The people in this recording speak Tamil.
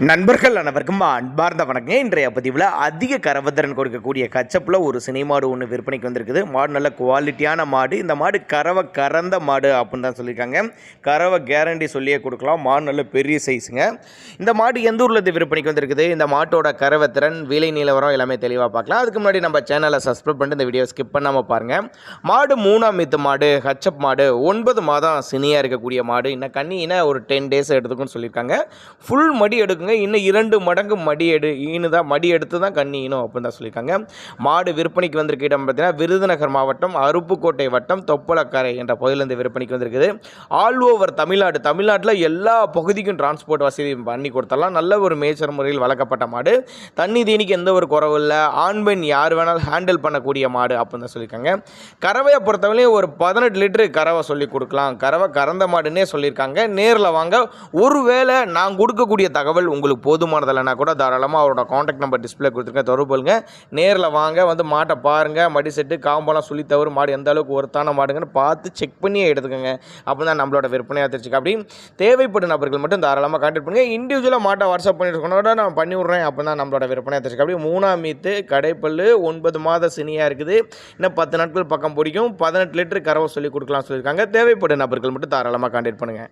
நண்பர்கள் அனைவருக்கும் அன்பார்ந்த வணக்கம். இன்றைய பதிவில் அதிக கறவைத்திறன் கொடுக்கக்கூடிய கச்சப்பில் ஒரு சினை மாடு ஒன்று விற்பனைக்கு வந்திருக்குது. மாடு நல்ல குவாலிட்டியான மாடு. இந்த மாடு கறவை கறந்த மாடு அப்படின்னு தான் சொல்லியிருக்காங்க. கறவை கேரண்டி சொல்லியே கொடுக்கலாம். மாடு நல்ல பெரிய சைஸுங்க. இந்த மாடு எந்த ஊரில் இருந்து விற்பனைக்கு வந்திருக்குது, இந்த மாட்டோட கறவைத்திறன், விலை நிலவரம் எல்லாமே தெளிவாக பார்க்கலாம். அதுக்கு முன்னாடி நம்ம சேனலை சப்ஸ்கிரைப் பண்ணிட்டு இந்த வீடியோ ஸ்கிப் பண்ணாமல் பாருங்கள். மாடு 3ஆம் ஈத்து மாடு, ஹச்சப் மாடு, 9 மாதம் சினியாக இருக்கக்கூடிய மாடு. இன்னும் கண்ணினா ஒரு 10 டேஸ் எடுத்துக்குன்னு சொல்லியிருக்காங்க. ஃபுல் மடி எடுக்குங்க. இன்னும் 2 மடங்கு மடி மடி எடுத்து தான் கண்ணி ஈனும் அப்படின்னு தான் சொல்லியிருக்காங்க. மாடு விற்பனைக்கு வந்திருக்க இடம் பார்த்தீங்கன்னா விருதுநகர் மாவட்டம் அருப்புக்கோட்டை வட்டம் தொப்பலக்கரை என்ற பகுதியிலிருந்து விற்பனைக்கு வந்திருக்குது. ஆல் ஓவர் தமிழ்நாட்டில் எல்லா பகுதிக்கும் டிரான்ஸ்போர்ட் வசதி பண்ணி கொடுத்தலாம். நல்ல ஒரு மேய்ச்சல் முறையில் வளர்க்கப்பட்ட மாடு. தண்ணி தீனிக்கு எந்த ஒரு குறவு இல்லை. ஆண் பெண் யார் வேணாலும் ஹேண்டில் பண்ணக்கூடிய மாடு அப்படின்னு தான் சொல்லியிருக்காங்க. கறவையை பொறுத்தவரையும் ஒரு 18 லிட்டரு கறவை சொல்லி கொடுக்கலாம். கறவை கறந்த மாடுன்னே சொல்லியிருக்காங்க. நேரில் வாங்க. ஒருவேளை நான் கொடுக்கக்கூடிய தகவல் உங்களுக்கு போதுமானதில்லைனா கூட தாராளமாக அவரோட காண்டாக்ட் நம்பர் டிஸ்பிளே கொடுத்துருக்கேன், தொடர்பு கொள்ளுங்க. நேரில் வாங்க, வந்து மாட்டை பாருங்கள். மடி செட்டு காம்பெல்லாம் சொல்லி தவிர மாடு எந்த அளவுக்கு ஒருத்தான மாடுங்கன்னு பார்த்து செக் பண்ணியே எடுத்துக்கோங்க. அப்போ தான் நம்மளோட விற்பனையாக தெரிஞ்சுக்க. அப்படி தேவைப்படும் நபர்கள் மட்டும் தாராளமாக கான்டாக்ட் பண்ணுங்கள். இண்டிவிஜுவலாக மாட்டை வாட்ஸ்அப் பண்ணிட்டு நான் பண்ணி விட்றேன் அப்போ தான் நம்மளோட விற்பனையாக தெரிஞ்சுக்க. அப்படி 3ஆம் ஈத்து கடைப்பல் 9 மாத சினியாக இருக்குது. இன்னும் 10 நாட்கள் பக்கம் பிடிக்கும். 18 லிட்டரு கறவை சொல்லி கொடுக்கலாம் சொல்லியிருக்காங்க. தேவைப்படும் நபர்கள் மட்டும் தாராளமாக கான்டாக்ட் பண்ணுங்கள்.